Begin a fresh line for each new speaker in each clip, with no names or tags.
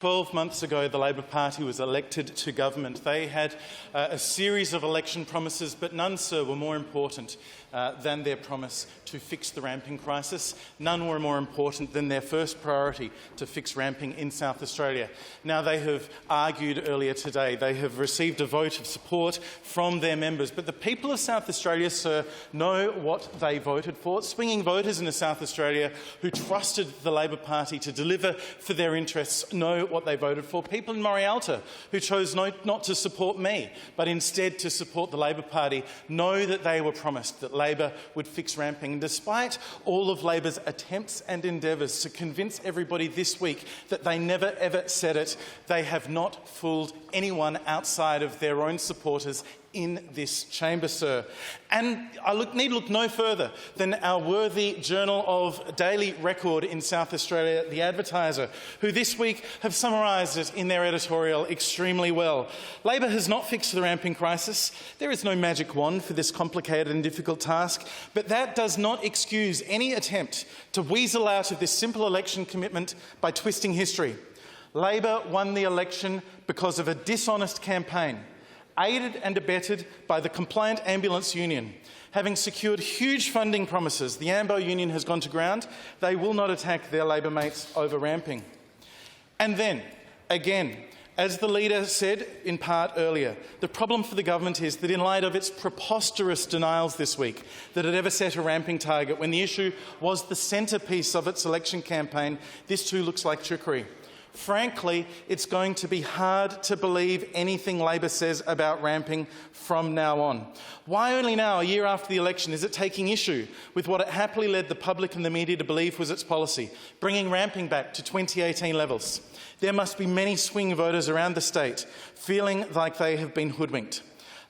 12 months ago, the Labor Party was elected to government. They had a series of election promises, but none, sir, were more important than their promise to fix the ramping crisis. None were more important than their first priority, to fix ramping in South Australia. Now, they have argued earlier today, they have received a vote of support from their members, but the people of South Australia, sir, know what they voted for. Swinging voters in South Australia who trusted the Labor Party to deliver for their interests know what they voted for. People in Morialta who chose not to support me, but instead to support the Labor Party, know that they were promised that Labor would fix ramping. And despite all of Labor's attempts and endeavours to convince everybody this week that they never ever said it, they have not fooled anyone outside of their own supporters in this chamber, sir. And I need look no further than our worthy Journal of Daily Record in South Australia, The Advertiser, who this week have summarised it in their editorial extremely well. Labor has not fixed the ramping crisis. There is no magic wand for this complicated and difficult task, but that does not excuse any attempt to weasel out of this simple election commitment by twisting history. Labor won the election because of a dishonest campaign, aided and abetted by the Compliant Ambulance Union. Having secured huge funding promises, the AMBO Union has gone to ground. They will not attack their Labor mates over ramping. And then, again, as the leader said in part earlier, the problem for the government is that in light of its preposterous denials this week that it ever set a ramping target when the issue was the centrepiece of its election campaign, this too looks like trickery. Frankly, it's going to be hard to believe anything Labor says about ramping from now on. Why only now, a year after the election, is it taking issue with what it happily led the public and the media to believe was its policy, bringing ramping back to 2018 levels? There must be many swing voters around the state feeling like they have been hoodwinked.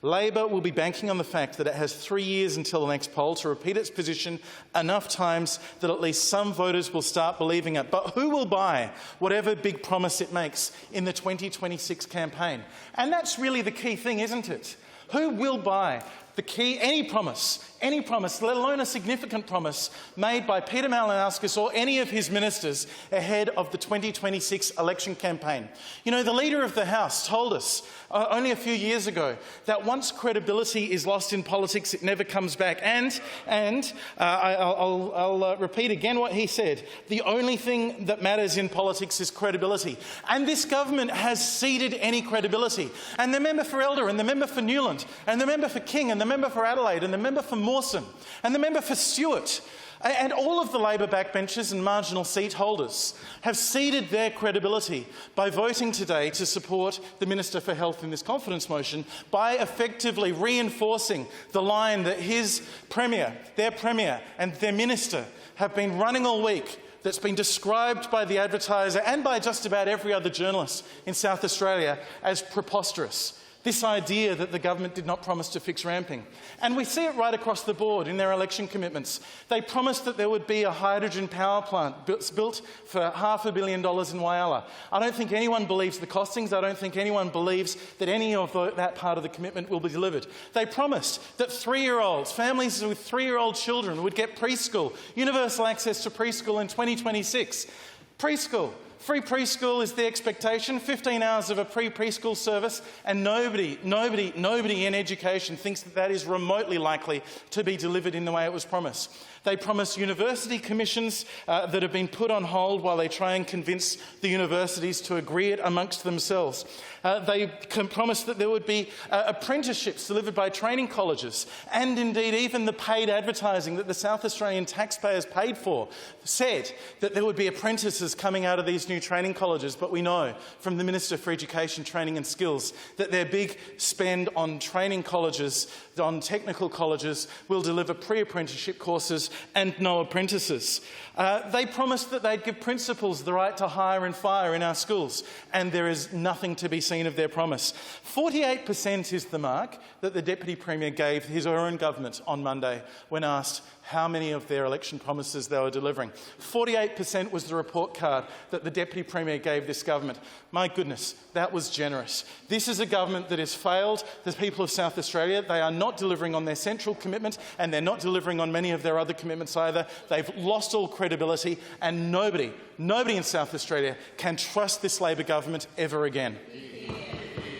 Labor will be banking on the fact that it has 3 years until the next poll to repeat its position enough times that at least some voters will start believing it. But who will buy whatever big promise it makes in the 2026 campaign? And that's really the key thing, isn't it? Who will buy any promise, let alone a significant promise, made by Peter Malinauskas or any of his ministers ahead of the 2026 election campaign? You know, the Leader of the House told us only a few years ago that once credibility is lost in politics, it never comes back. I'll repeat again what he said. The only thing that matters in politics is credibility. And this government has ceded any credibility. And the member for Elder, and the member for Newland, and the member for King, and the member for Adelaide, and the member for Mawson, and the member for Stewart, and all of the Labor backbenchers and marginal seat holders have ceded their credibility by voting today to support the Minister for Health in this confidence motion, by effectively reinforcing the line that his Premier, their Premier and their Minister have been running all week, that's been described by The Advertiser and by just about every other journalist in South Australia as preposterous. This idea that the government did not promise to fix ramping. And we see it right across the board in their election commitments. They promised that there would be a hydrogen power plant built for $500 million in Whyalla. I don't think anyone believes the costings. I don't think anyone believes that any of that part of the commitment will be delivered. They promised that families with 3-year-old children would get preschool, universal access to preschool in 2026. Preschool. Free preschool is the expectation, 15 hours of a preschool service, and nobody in education thinks that that is remotely likely to be delivered in the way it was promised. They promise university commissions that have been put on hold while they try and convince the universities to agree it amongst themselves. They promise that there would be apprenticeships delivered by training colleges, and indeed even the paid advertising that the South Australian taxpayers paid for said that there would be apprentices coming out of these new training colleges. But we know from the Minister for Education, Training and Skills that their big spend on training colleges, on technical colleges, will deliver pre-apprenticeship courses and no apprentices. They promised that they'd give principals the right to hire and fire in our schools, and there is nothing to be seen of their promise. 48% is the mark that the Deputy Premier gave his own government on Monday when asked how many of their election promises they were delivering. 48% was the report card that the Deputy Premier gave this government. My goodness, that was generous. This is a government that has failed the people of South Australia. They are not delivering on their central commitment, and they're not delivering on many of their other commitments either. They've lost all credibility, and nobody in South Australia can trust this Labor government ever again.